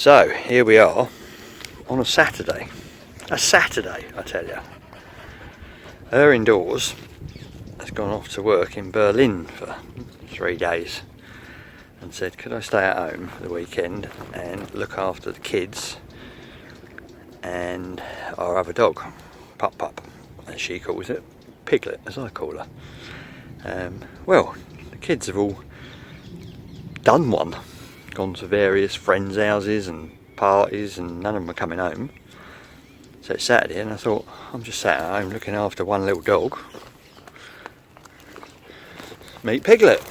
So here we are on a Saturday. A Saturday, I tell you. Her indoors has gone off to work in Berlin for 3 days and said, could I stay at home for the weekend and look after the kids and our other dog, Pup, as she calls it, Piglet as I call her. Well, the kids have all done one, gone to various friends' houses and parties, and none of them are coming home. So it's Saturday and I thought, I'm just sat at home looking after one little dog. Meet Piglet.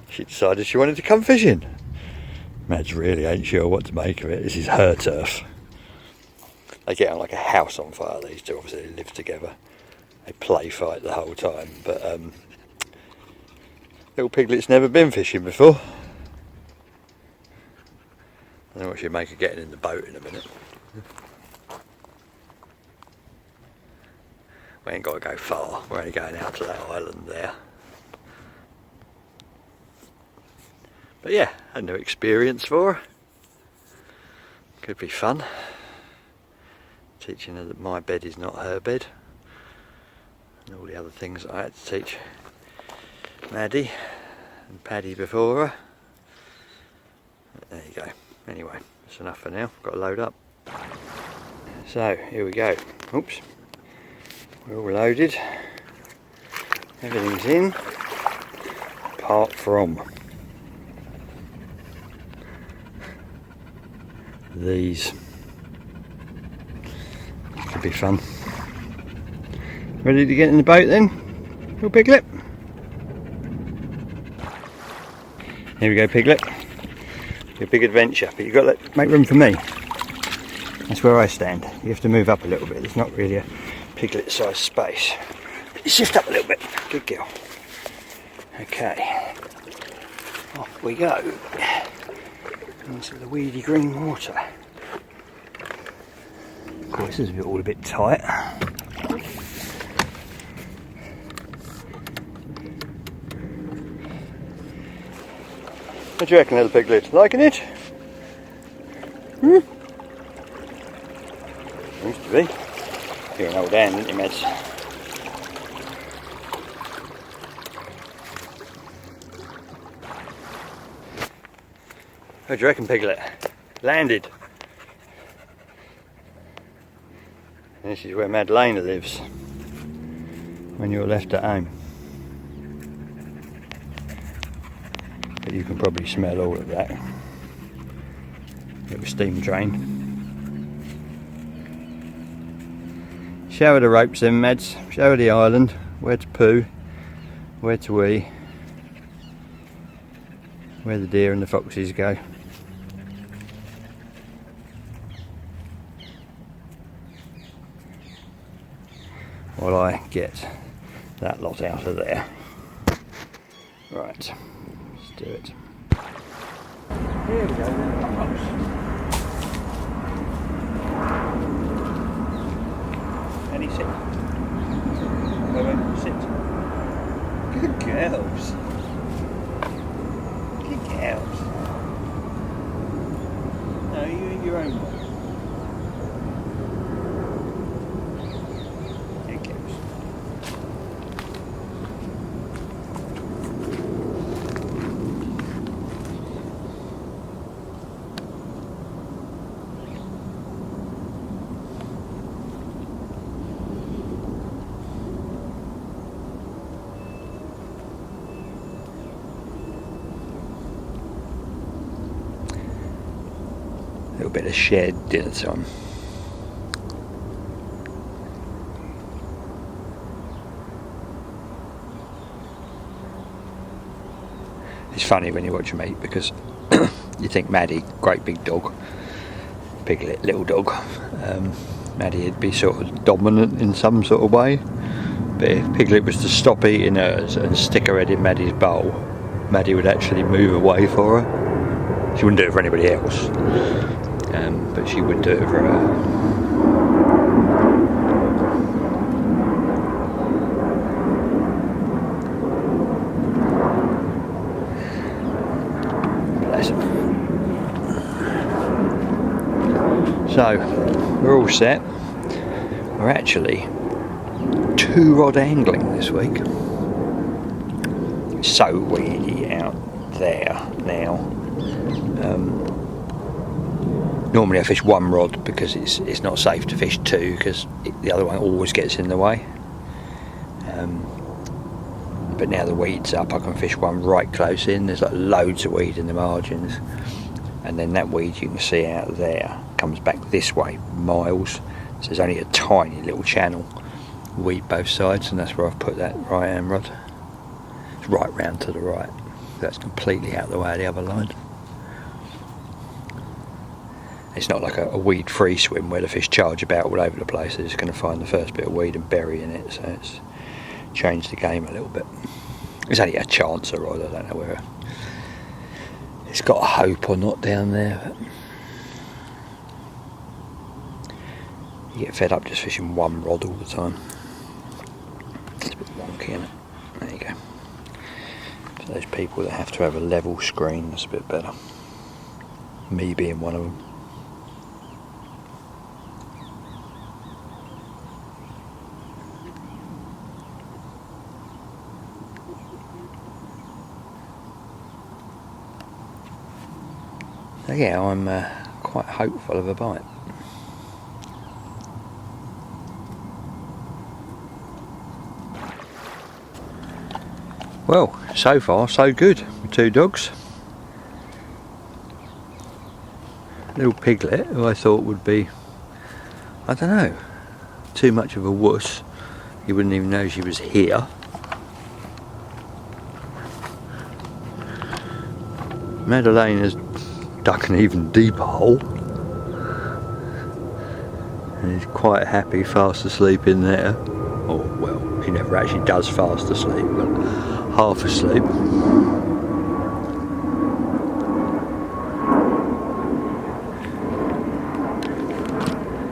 She decided she wanted to come fishing. Madge really ain't sure what to make of it. This is her turf. They get on like a house on fire, these two. Obviously they live together. They play fight the whole time. But little Piglet's never been fishing before. I don't know what she'd make of getting in the boat in a minute. We ain't got to go far. We're only going out to that island there. But yeah, a new experience for her. Could be fun. Teaching her that my bed is not her bed. And all the other things that I had to teach Maddie and Paddy before her. There you go. Anyway, that's enough for now. Got to load up. So, here we go. Oops. We're all loaded. Everything's in. Apart from these. Could be fun. Ready to get in the boat then? Little Piglet? Here we go, Piglet. A big adventure, but you've got to make room for me. That's where I stand. You have to move up a little bit. There's not really a Piglet sized space. Shift up a little bit. Good girl. Okay. Off we go. Into the weedy green water. Of course, this is all a bit tight. What do you reckon, little Piglet? Liking it? Used to be. You're an old hand, aren't you, Mads? What do you reckon, Piglet? Landed. And this is where Madalena lives when you're left at home. But you can probably smell all of that. Little steam drain. Show her the ropes then, Mads. Show her the island, where to poo, where to wee, where the deer and the foxes go. While I get that lot out of there. Right, let's do it. Here we go then. Any sit. Wait, sit. Good girls. Good girls. No, you eat your own way. Good girls. A little bit of shed dinner time. It's funny when you watch them eat because you think Maddie, great big dog, Piglet, little dog. Maddie would be sort of dominant in some sort of way, but if Piglet was to stop eating hers and stick her head in Maddie's bowl, Maddie would actually move away for her. She wouldn't do it for anybody else. But she would do it for her. Bless him. So we're all set. We're actually 2-rod angling this week. It's so weedy out there now. Normally I fish 1 rod because it's not safe to fish 2 because the other one always gets in the way. But now the weed's up, I can fish 1 right close in. There's like loads of weed in the margins, and then that weed you can see out there comes back this way miles. So there's only a tiny little channel, weed both sides, and that's where I've put that right hand rod. It's right round to the right. That's completely out the way of the other line. It's not like a weed free swim where the fish charge about all over the place. They're just going to find the first bit of weed and bury in it, so it's changed the game a little bit. It's only a chancer rod, I don't know whether it's got a hope or not down there, but you get fed up just fishing 1 rod all the time. It's a bit wonky, isn't it? There you go. For those people that have to have a level screen, that's a bit better. Me being one of them. So yeah, I'm quite hopeful of a bite. Well, so far so good with 2 dogs. Little Piglet, who I thought would be, I don't know, too much of a wuss. You wouldn't even know she was here. Madeleine has dug an even deeper hole and he's quite happy fast asleep in there. Oh well, she never actually does fast asleep, but half asleep.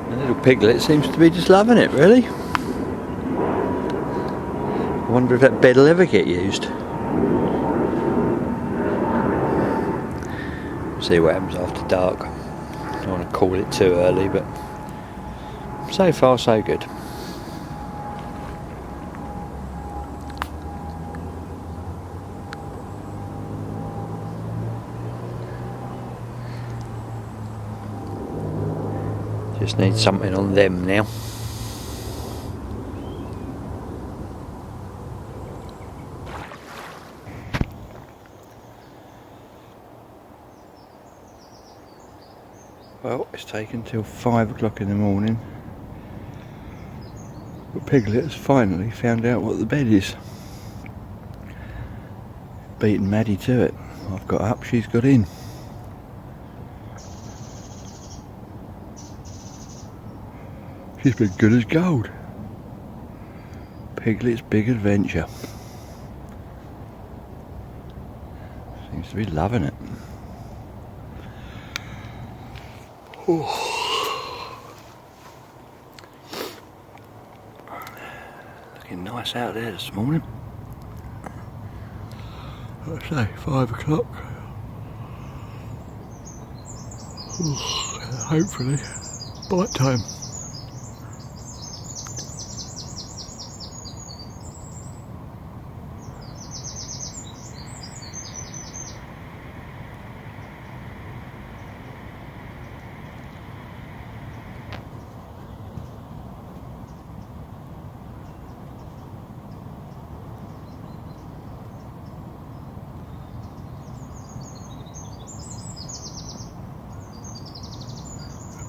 The little Piglet seems to be just loving it, really. I wonder if that bed will ever get used. See what happens after dark. I don't want to call it too early, but so far so good. Just need something on them now. Well, it's taken till 5 o'clock in the morning, but Piglet has finally found out what the bed is. Beaten Maddie to it. I've got up, she's got in. She's been good as gold. Piglet's big adventure. Seems to be loving it. Looking nice out there this morning. Like I say, 5 o'clock. Hopefully, bite time.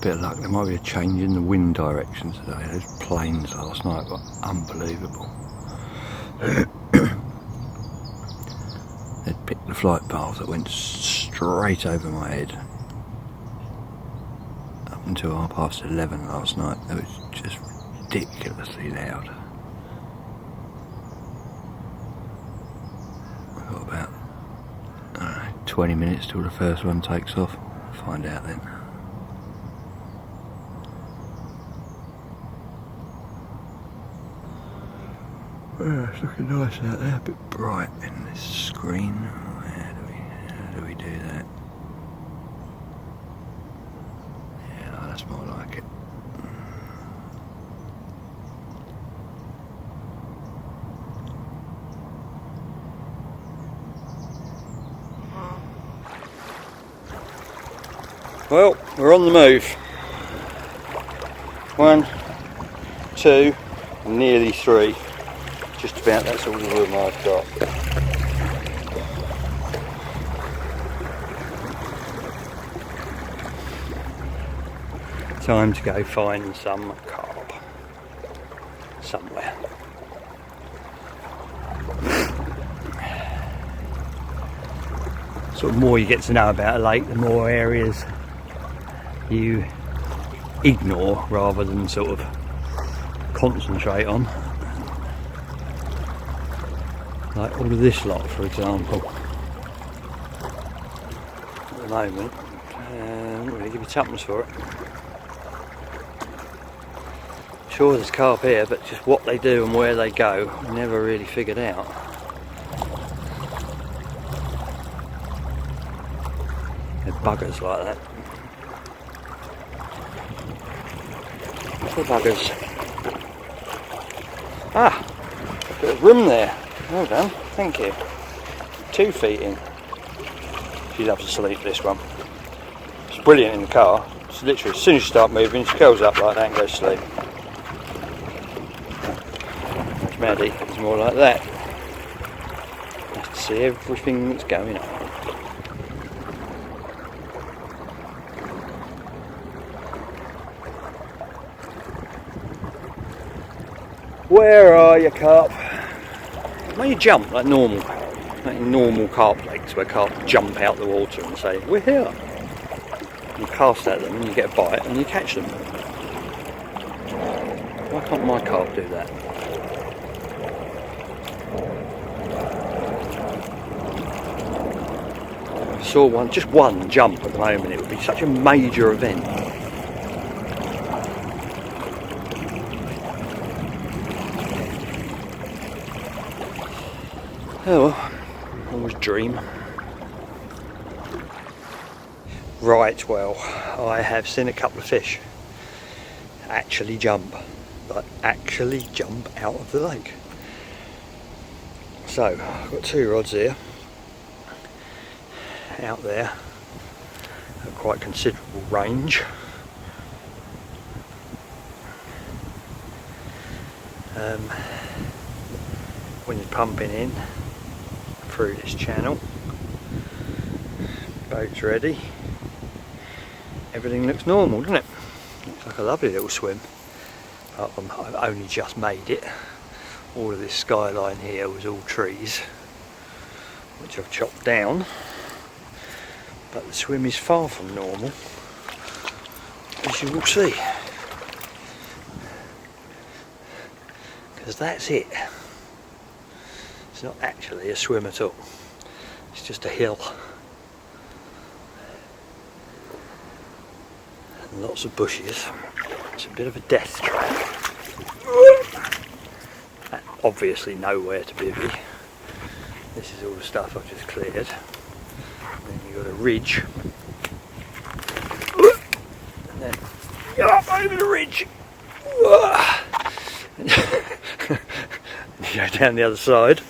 Bit of luck, there might be a change in the wind direction today. Those planes last night were unbelievable. They'd picked the flight path that went straight over my head up until 11:30 last night. It was just ridiculously loud. We've got about, I don't know, 20 minutes till the first one takes off. I'll find out then. Yeah, it's looking nice out there, a bit bright in this screen. How do we do that? Yeah, no, that's more like Well, we're on the move. 1, 2, nearly 3. Just about, that's all the room I've got. Time to go find some carp somewhere. Sort of more you get to know about a lake, the more areas you ignore rather than sort of concentrate on. Like all of this lot, for example. At the moment, I'm not really giving tuppence for it. Sure, there's carp here, but just what they do and where they go, never really figured out. They're buggers like that. They're buggers. Ah, bit of room there. Well done, thank you. 2 feet in. She loves to sleep, this one. It's brilliant in the car. It's literally, as soon as you start moving, she curls up like that and goes to sleep. Whereas Maddie is more like that. Has to see everything that's going on. Where are you, carp? When you jump like normal, like normal carp lakes where carp jump out the water and say, we're here. You cast at them and you get a bite and you catch them. Why can't my carp do that? I saw one, just one jump at the moment, it would be such a major event. Oh well, always dream. Right, well, I have seen a couple of fish actually jump, like actually jump out of the lake. So, I've got 2 rods here, out there, at quite considerable range. When you're pumping in through this channel, boat's ready, everything looks normal, doesn't it? Looks like a lovely little swim. Apart from I've only just made it. All of this skyline here was all trees, which I've chopped down, but the swim is far from normal, as you will see, because that's it. It's not actually a swim at all, it's just a hill and lots of bushes. It's a bit of a death trap. Obviously nowhere to bivvy. This is all the stuff I've just cleared. And then you've got a ridge, and then you're up over the ridge. You go down the other side.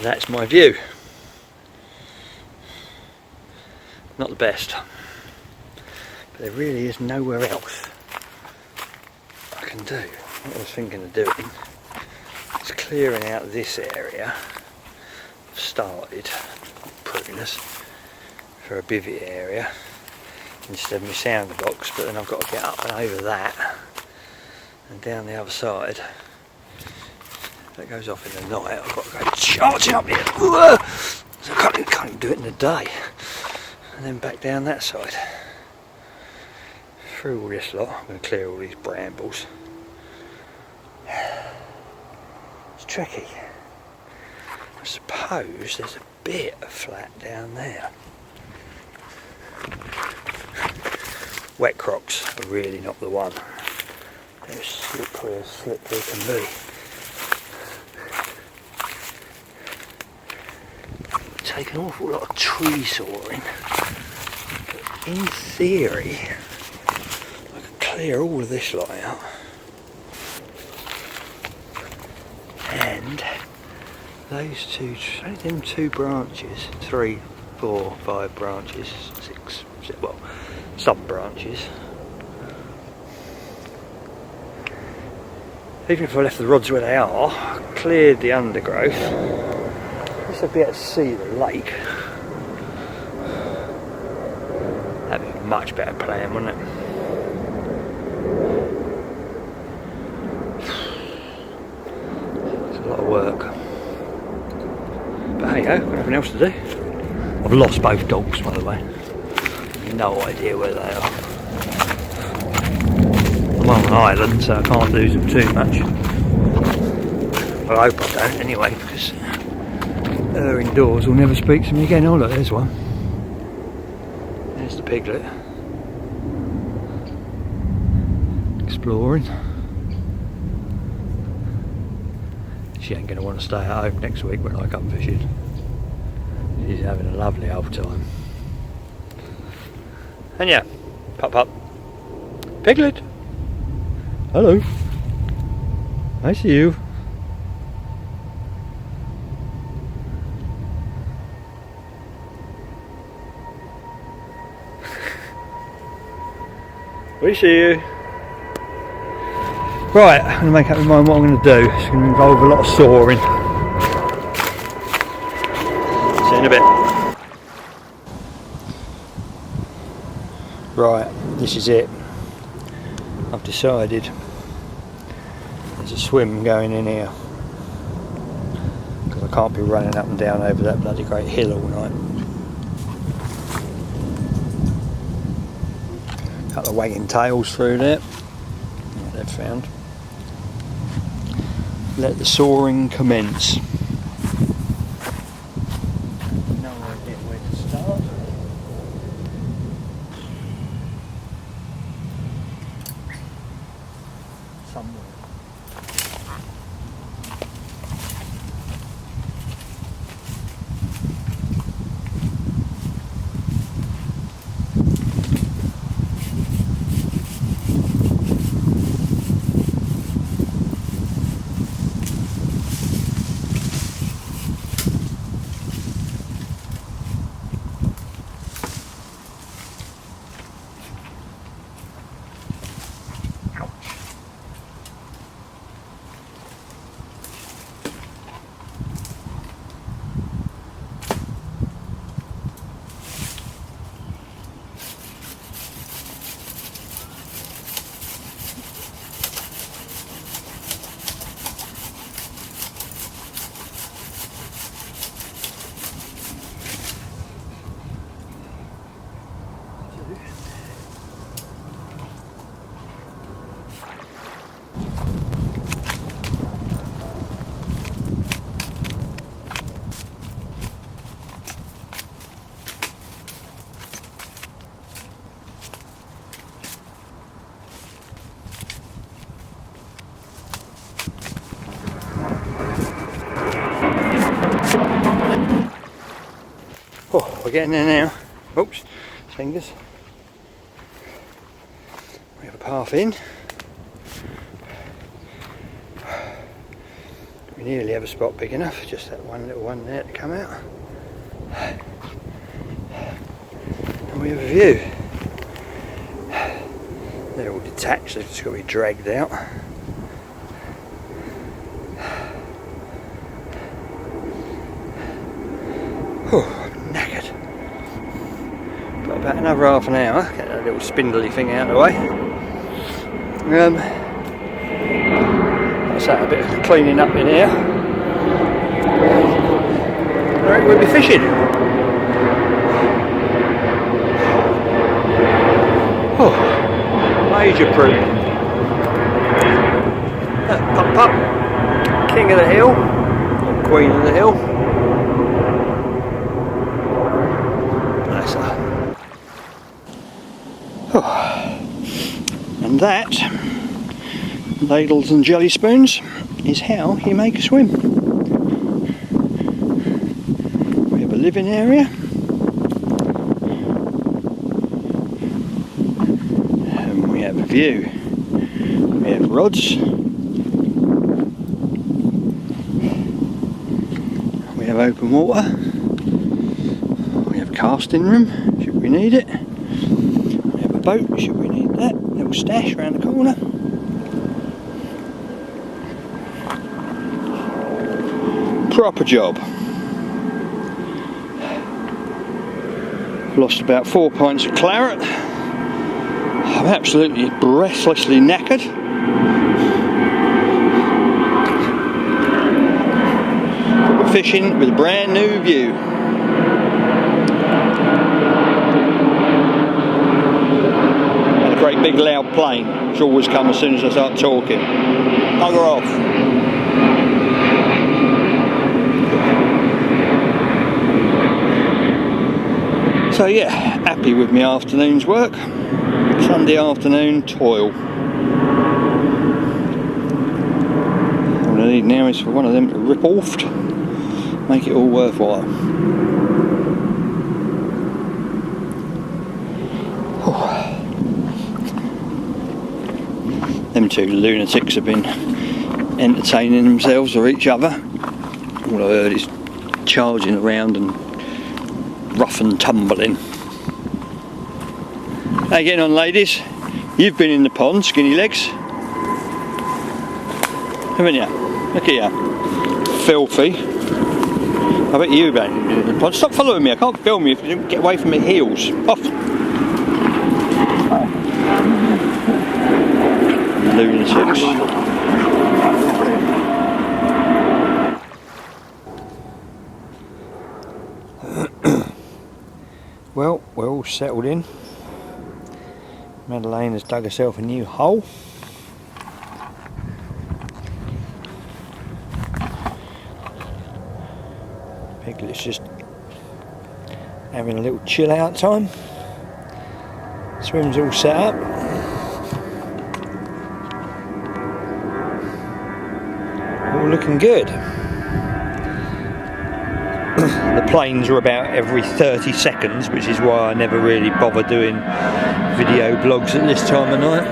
That's my view. Not the best, but there really is nowhere else I can do. What I was thinking of doing is clearing out this area. I've started pruners for a bivvy area instead of my sounder box, but then I've got to get up and over that and down the other side. That goes off in the night. I've got to go charging up here. So I can't even do it in the day. And then back down that side. Through all this lot. I'm going to clear all these brambles. It's tricky. I suppose there's a bit of flat down there. Wet crocs are really not the one. They're slippery as slippery can be. Take an awful lot of tree sawing, but in theory I could clear all of this lot out and those two, them two branches, 3, 4, 5 branches, 6, well, some branches. Even if I left the rods where they are, cleared the undergrowth, at least I'd be able to see the lake. That'd be a much better plan, wouldn't it? It's a lot of work. But hey ho, got nothing else to do. I've lost both dogs, by the way. No idea where they are. I'm on an island, so I can't lose them too much. Well, I hope I don't anyway, because her indoors will never speak to me again. Oh look, there's one. There's the Piglet. Exploring. She ain't going to want to stay at home next week when I come fishing. She's having a lovely old time. And yeah, pop. Piglet! Hello. I see you. We see you. Right, I'm going to make up my mind what I'm going to do. It's going to involve a lot of sawing. See you in a bit. Right, this is it. I've decided there's a swim going in here because I can't be running up and down over that bloody great hill all night. A couple of wagging tails through there, what they've found. Let the soaring commence. No idea where to start. Somewhere. Oh, we're getting there now. Oops, fingers. We have a path in. We nearly have a spot big enough, just that one little one there to come out. And we have a view. They're all detached, they've just got to be dragged out. Oh. Got about another half an hour, get that little spindly thing out of the way. That's that, a bit of cleaning up in here. Alright, we'll be fishing. Oh, major proof. Pup, king of the hill, or queen of the hill. Bless her. And that, ladles and jelly spoons, is how you make a swim. We have a living area. And we have a view. We have rods. of open water. We have casting room, should we need it. We have a boat, should we need that. Little stash around the corner. Proper job. Lost about 4 pints of claret. I'm absolutely breathlessly knackered. But we're fishing with a brand new view. And a great big loud plane, which always comes as soon as I start talking. Bugger off. So yeah, happy with my afternoon's work. Sunday afternoon toil. All I need now is for one of them to rip off, make it all worthwhile. Them two lunatics have been entertaining themselves or each other. All I heard is charging around and rough and tumbling. How you getting on, ladies? You've been in the pond, skinny legs, haven't you? Look at you, filthy. I bet you've been in the pond. Stop following me, I can't film you if you don't get away from my heels. Off. Lunatics. Well, we're all settled in. Madeleine has dug herself a new hole. Piglet's just having a little chill out time. Swim's all set up. All looking good. The planes are about every 30 seconds, which is why I never really bother doing video blogs at this time of night.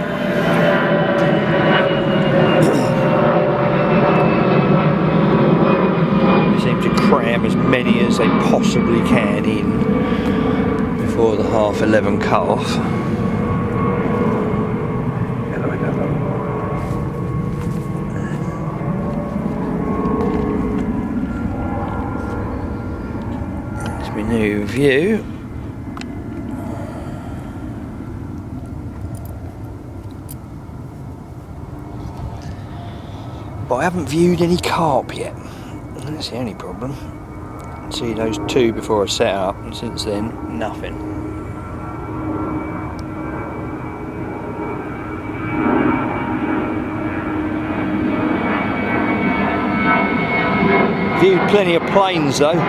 They seem to cram as many as they possibly can in before the 11:30 cut off. New view. But I haven't viewed any carp yet. That's the only problem. I see those two before I set up, and since then, nothing. Viewed plenty of planes though.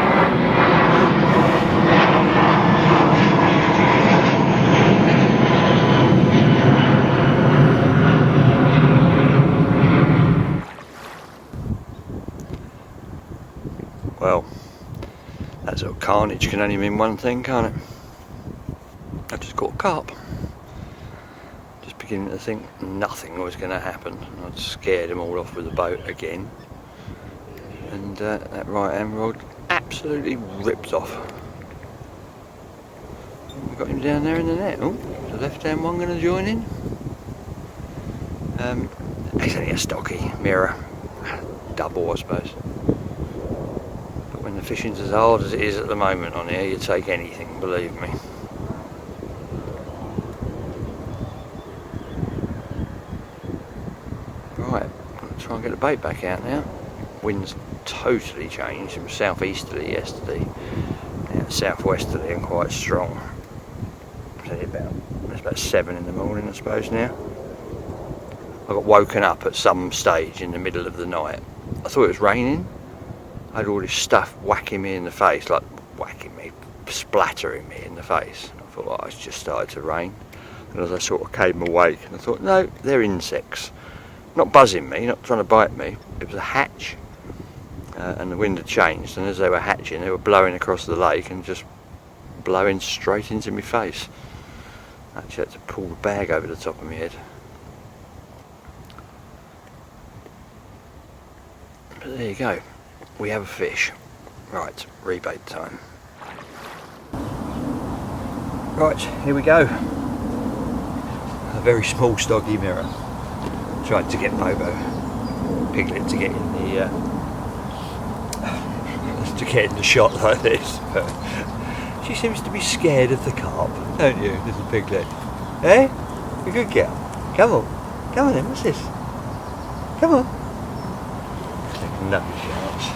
Well, that sort of carnage can only mean one thing, can't it? I just caught a carp. Just beginning to think nothing was going to happen. I'd scared them all off with the boat again. And that right hand rod absolutely ripped off. We've got him down there in the net. Oh, is the left hand one going to join in? It's only a stocky mirror. Double, I suppose. When the fishing's as hard as it is at the moment on here, you take anything, believe me. Right, I'm going to try and get the bait back out now. Wind's totally changed. It was southeasterly yesterday, now it's southwesterly and quite strong. It's about 7 in the morning, I suppose now. I got woken up at some stage in the middle of the night. I thought it was raining. I had all this stuff whacking me in the face, like whacking me, splattering me in the face. I thought, oh, it's just started to rain. And as I sort of came awake, and I thought, no, they're insects. Not buzzing me, not trying to bite me. It was a hatch. And the wind had changed, and as they were hatching, they were blowing across the lake and just blowing straight into my face. I actually had to pull the bag over the top of my head. But there you go. We have a fish. Right, rebait time. Right, here we go. A very small stoggy mirror. Tried to get Bobo, Piglet, to get in the shot like this, but she seems to be scared of the carp, don't you, little Piglet? Eh? You good girl. Come on then. What's this? Come on. No chance.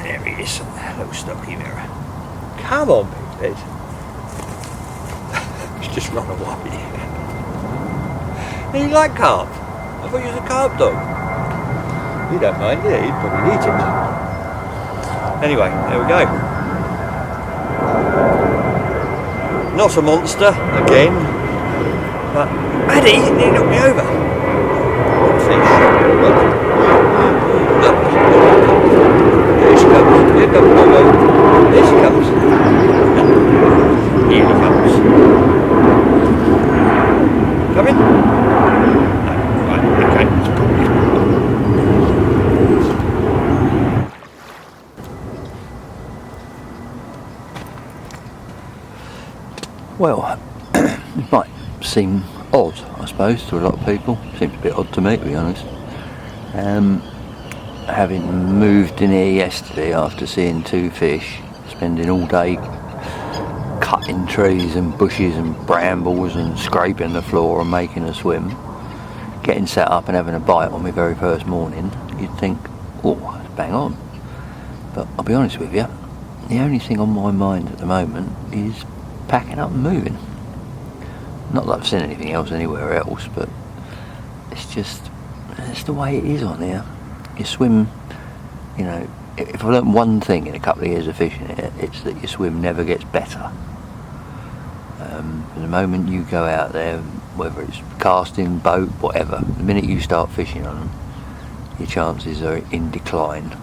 There he is, little stocky mirror. Come on, Piglet. He's just run away. You like carp? I thought you was a carp dog. You don't mind, do you? You'd probably eat it. Anyway, there we go. Not a monster, again. But, Maddie, he knocked me over. Fish. Here she comes. Here comes Bobo. Here she comes. Here he comes. Coming? No. Right, okay. Well, it might seem odd, I suppose, to a lot of people. Seems a bit odd to me, to be honest. Having moved in here yesterday after seeing 2 fish, spending all day cutting trees and bushes and brambles and scraping the floor and making a swim, getting set up and having a bite on my very first morning, you'd think, oh, that's bang on. But I'll be honest with you, the only thing on my mind at the moment is packing up and moving. Not that I've seen anything else anywhere else, but it's the way it is on here. You swim, you know, if I've learned one thing in a couple of years of fishing it, it's that your swim never gets better. The moment you go out there, whether it's casting, boat, whatever, the minute you start fishing on them, your chances are in decline.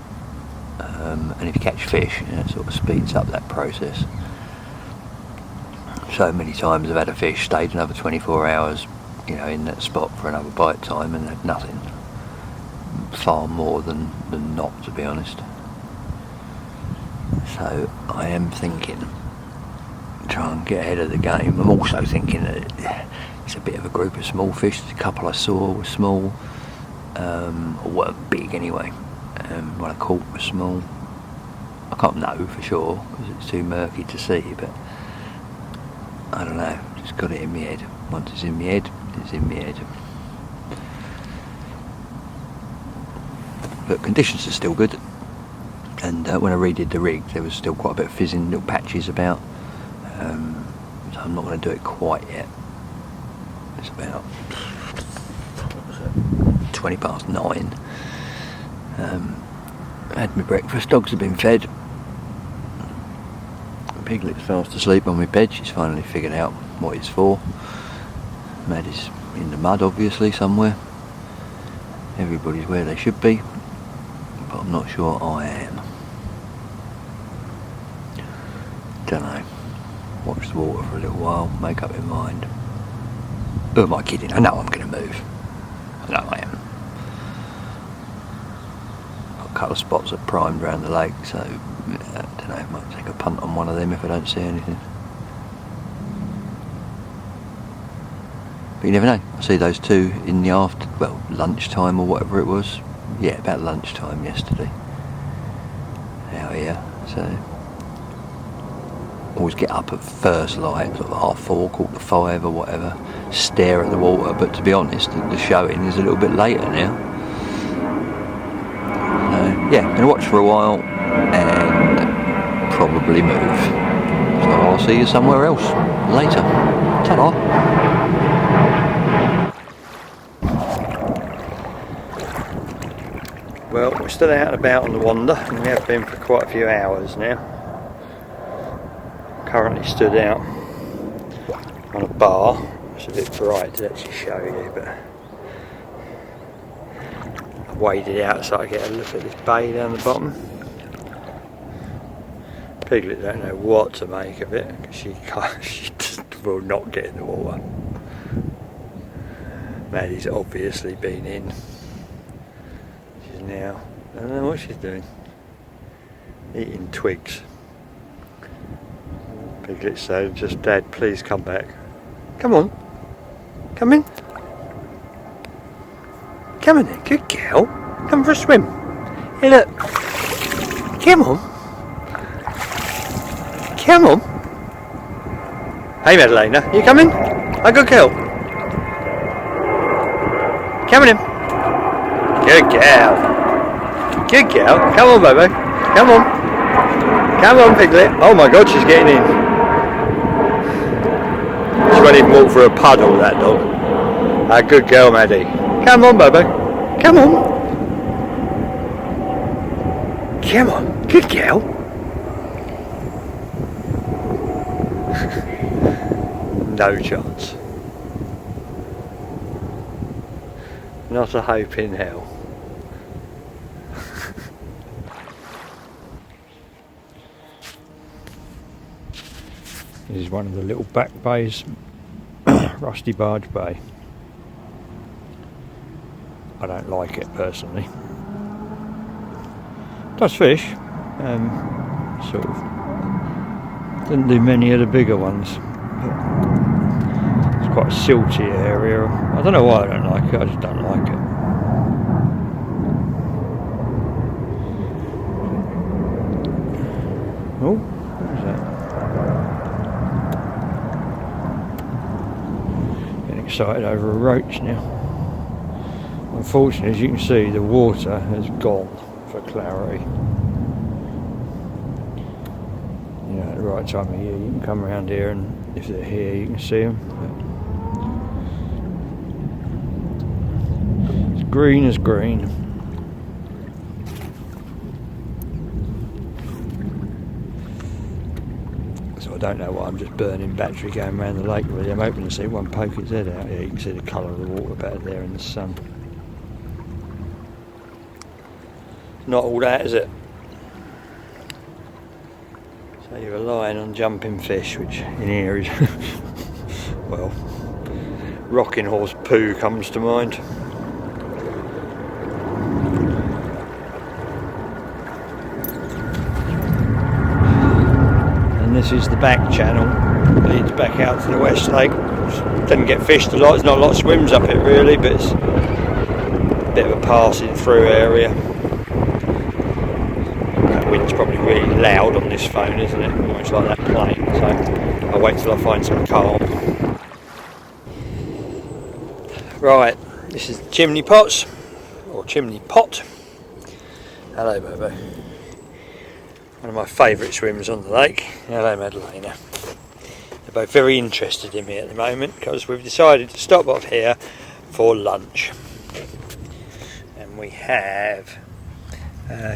And if you catch fish, it sort of speeds up that process. So many times I've had a fish, stayed another 24 hours, you know, in that spot for another bite time and had nothing. Far more than not, to be honest. So I am thinking, try and get ahead of the game. I'm also thinking that it's a bit of a group of small fish. The couple I saw were small, or were big anyway. What I caught was small. I can't know for sure because it's too murky to see, but I don't know, just got it in my head. Once it's in my head, it's in my head. But conditions are still good, and when I redid the rig there was still quite a bit of fizzing, little patches about, so I'm not going to do it quite yet. It's about 20 past 9. I had my breakfast, dogs have been fed. Piglet's fast asleep on my bed, she's finally figured out what it's for. Maddie's in the mud obviously somewhere. Everybody's where they should be, but I'm not sure I am. Don't know. Watch the water for a little while, make up my mind. Who am I kidding? I know I'm going to move. I know I am. Got a couple of spots that primed around the lake, so I don't know, might take a punt on one of them if I don't see anything. But you never know. I see those 2 in the lunchtime or whatever it was. Yeah, about lunchtime yesterday. Out here, so always get up at first light, sort of 4:30, 4:45 or whatever, stare at the water, but to be honest, the showing is a little bit later now. Yeah, I'm going to watch for a while and probably move. So I'll see you somewhere else later. Ta-da! Well, we're still out and about on the wander, and we have been for quite a few hours now. Currently stood out on a bar. It's a bit bright to actually show you, but I waded out so I get a look at this bay down the bottom. Piglet don't know what to make of it because she just will not get in the water. Maddie's obviously been in. She's now, I don't know what she's doing. eating twigs. Piglet said, just Dad, please come back. Come on. Come in. Come on then, good girl. Come for a swim. Hey look. Come on. Come on. Hey Madalena, you coming? A good girl. Come on in. Good girl. Good girl. Come on, baby. Come on. Come on, Piglet. Oh my God, she's getting in. She won't even walk for a puddle, that dog. A good girl, Maddie. Come on, baby. Come on. Come on. Good girl. No chance. Not a hope in hell. This is one of the little back bays, Rusty Barge Bay. I don't like it personally. Does fish, sort of. Didn't do many of the bigger ones. But it's quite a silty area. I don't know why I don't like it, I just don't like it. Oh, what was that? Getting excited over a roach now. Unfortunately, as you can see, the water has gone for clarity. You know, at the right time of year, you can come around here, and if they're here, you can see them. It's green as green. So I don't know why I'm just burning battery going around the lake. Really, I'm hoping to see one poke its head out. Yeah, you can see the colour of the water better there in the sun. Not all that, is it? So you're relying on jumping fish, which in here is, well, rocking horse poo comes to mind. And this is the back channel, leads back out to the West Lake. Doesn't get fished a lot, there's not a lot of swims up it really, but it's a bit of a passing through area. Wind's probably really loud on this phone, isn't it? Almost like that plane, so I'll wait till I find some calm. Right, this is the chimney pots, or chimney pot. Hello, Bobo. One of my favourite swims on the lake. Hello, Madalena. They're both very interested in me at the moment because we've decided to stop off here for lunch. And we have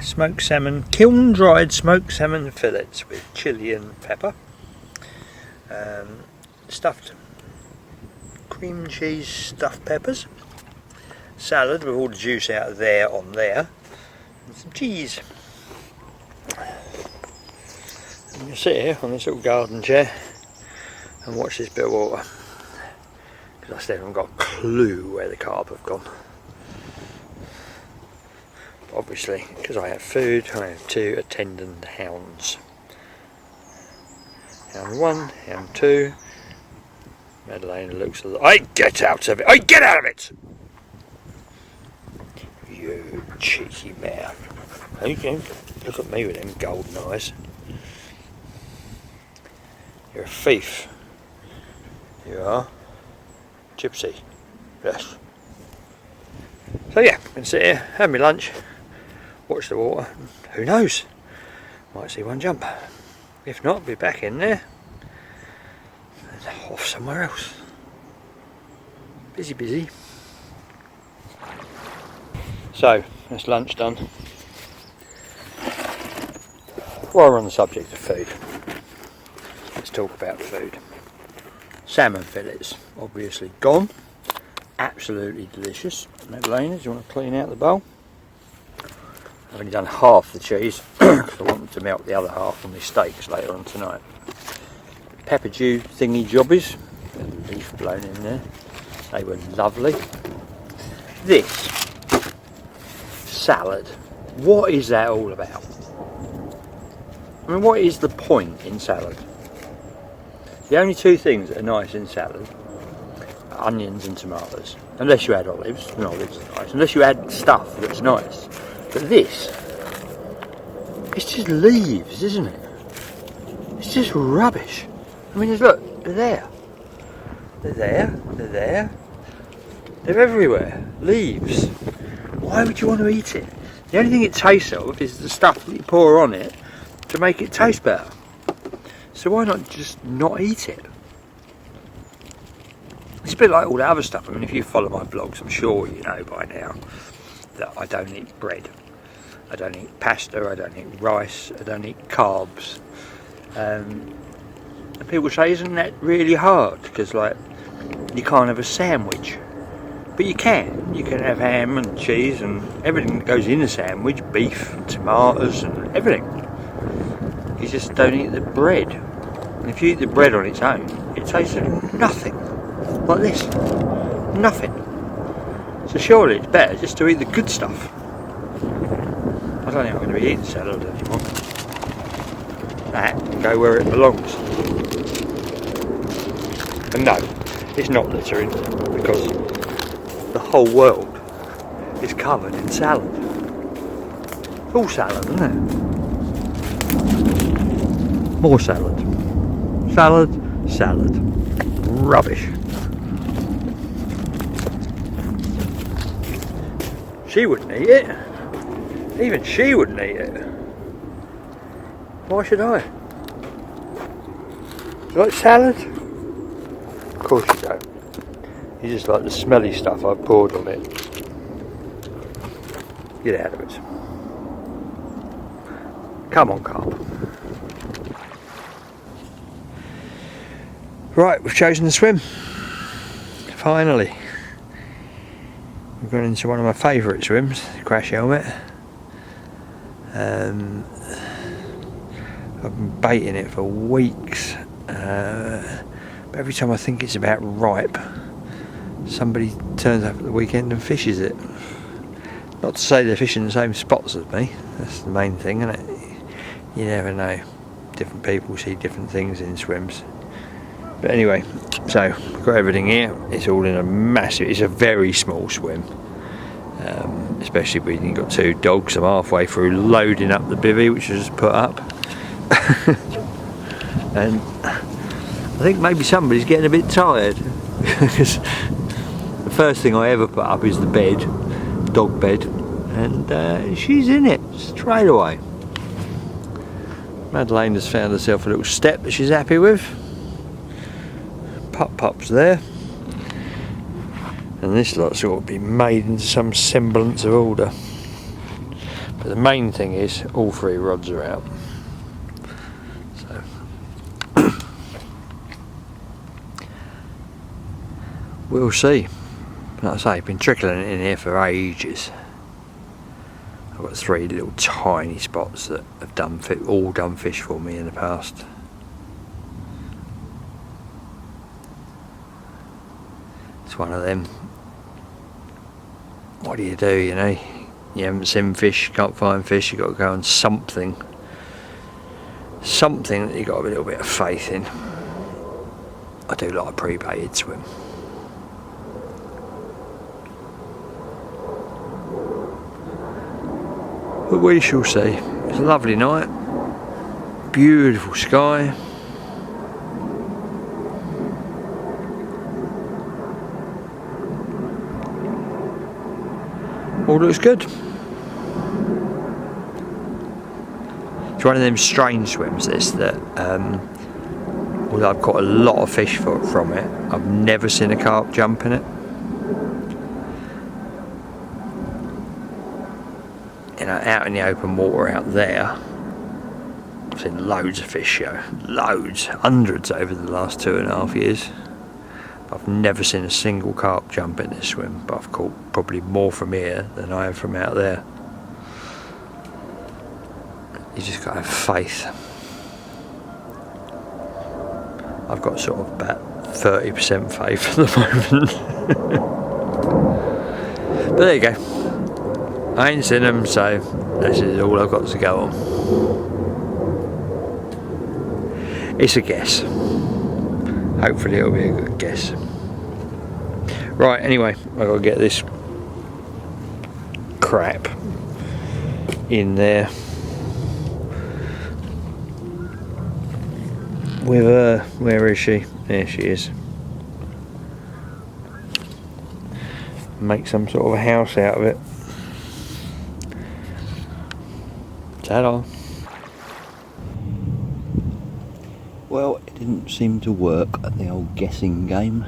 smoked salmon, kiln dried smoked salmon fillets with chilli and pepper, stuffed cream cheese stuffed peppers, salad with all the juice out of there on there, and some cheese. I'm going to sit here on this little garden chair and watch this bit of water because I still haven't got a clue where the carp have gone. Obviously, because I have food, I have two attendant hounds. Hound 1, hound 2. Madalena looks a lot. I get out of it! I get out of it! You cheeky man. Okay, look at me with them golden eyes. You're a thief. You are. Gypsy. Yes. So yeah, I'm going to sit here, have my lunch. Watch the water. Who knows? Might see one jump. If not, I'll be back in there and off somewhere else. Busy, busy. So that's lunch done. While we're on the subject of food, let's talk about food. Salmon fillets, obviously gone. Absolutely delicious. Madalena, do you want to clean out the bowl? I've only done half the cheese because I want them to melt the other half on the steaks later on tonight. Pepper dew thingy jobbies, a leaf blown in there. They were lovely. This salad, what is that all about? mean, what is the point in salad? The only two things that are nice in salad are onions and tomatoes. Unless you add olives, and olives are nice. Unless you add stuff that's nice. But this, it's just leaves, isn't it? It's just rubbish. I mean, look, they're there. They're there, they're there. They're everywhere. Leaves. Why would you want to eat it? The only thing it tastes of is the stuff that you pour on it to make it taste better. So why not just not eat it? It's a bit like all the other stuff. I mean, if you follow my blogs, I'm sure you know by now that I don't eat bread. I don't eat pasta, I don't eat rice, I don't eat carbs. And people say, isn't that really hard? Because, like, you can't have a sandwich. But you can. You can have ham and cheese and everything that goes in a sandwich, beef, and tomatoes and everything. You just don't eat the bread. And if you eat the bread on its own, it tastes of nothing. Like this. Nothing. So surely it's better just to eat the good stuff. I don't think I'm going to be eating salad anymore. That can go where it belongs. And no, it's not littering, because the whole world is covered in salad. It's all salad, isn't it? More salad. Salad, salad. Rubbish. She wouldn't eat it. Even she wouldn't eat it. Why should I? You like salad? Of course you don't. You just like the smelly stuff I've poured on it. Get out of it. Come on, Carp. Right, we've chosen to swim. Finally. We've gone into one of my favourite swims, the crash helmet. I've been baiting it for weeks. But every time I think it's about ripe, somebody turns up at the weekend and fishes it. Not to say they're fishing the same spots as me. That's the main thing, isn't it? You never know. Different people see different things in swims. But anyway, so we've got everything here. It's all in a massive, it's a very small swim. Especially when you've got two dogs. I'm halfway through loading up the bivvy, which I just put up. And I think maybe somebody's getting a bit tired. Because the first thing I ever put up is the bed, dog bed, and she's in it straight away. Madeleine has found herself a little step that she's happy with. Pup's there, and this lot's ought to be made into some semblance of order. But the main thing is all three rods are out. So we'll see. Like I say, I've been trickling it in here for ages. I've got three little tiny spots that have all done fish for me in the past. It's one of them. What do? You know, you haven't seen fish, you can't find fish, you've got to go on something that you've got a little bit of faith in. I do like a pre-baited swim. But we shall see. It's a lovely night, beautiful sky. All looks good. It's one of them strange swims, this, that although I've caught a lot of fish from it, I've never seen a carp jump in it. You know, out in the open water out there, I've seen loads of fish show, loads, hundreds over the last 2.5 years. I've never seen a single carp jump in this swim, but I've caught probably more from here than I have from out there. You just got to have faith. I've got sort of about 30% faith at the moment. But there you go. I ain't seen them, so this is all I've got to go on. It's a guess. Hopefully it'll be a good guess. Right, anyway, I've got to get this crap in there with her. Where is she? There she is. Make some sort of a house out of it. Ta-da. Well, it didn't seem to work at the old guessing game.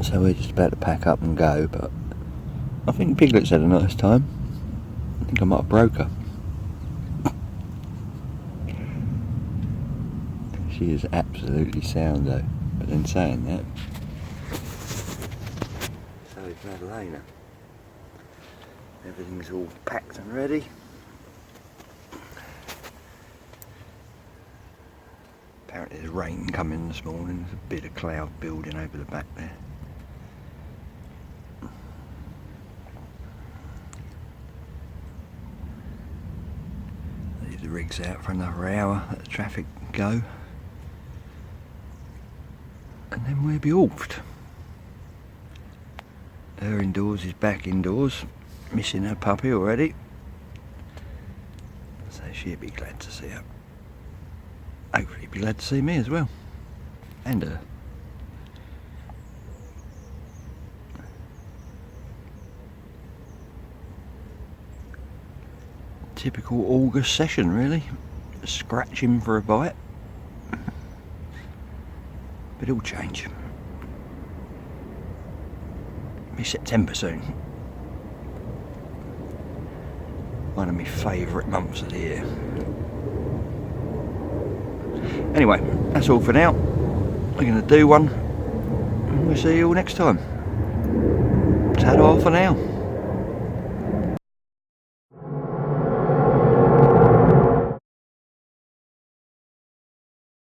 So we're just about to pack up and go, but I think Piglet's had a nice time. I think I might have broke her. She is absolutely sound though, but then saying that, so is Madalena. Everything's all packed and ready. Apparently there's rain coming this morning, there's a bit of cloud building over the back there. Leave the rigs out for another hour, let the traffic go. And then we'll be off. Her indoors is back indoors, missing her puppy already. So she'll be glad to see her. Hopefully be glad to see me as well. And her. Typical August session really. Scratching for a bite. But it'll change. It'll be September soon. One of my favourite months of the year. Anyway, that's all for now. We're going to do one. And we'll see you all next time. Ta-da for now.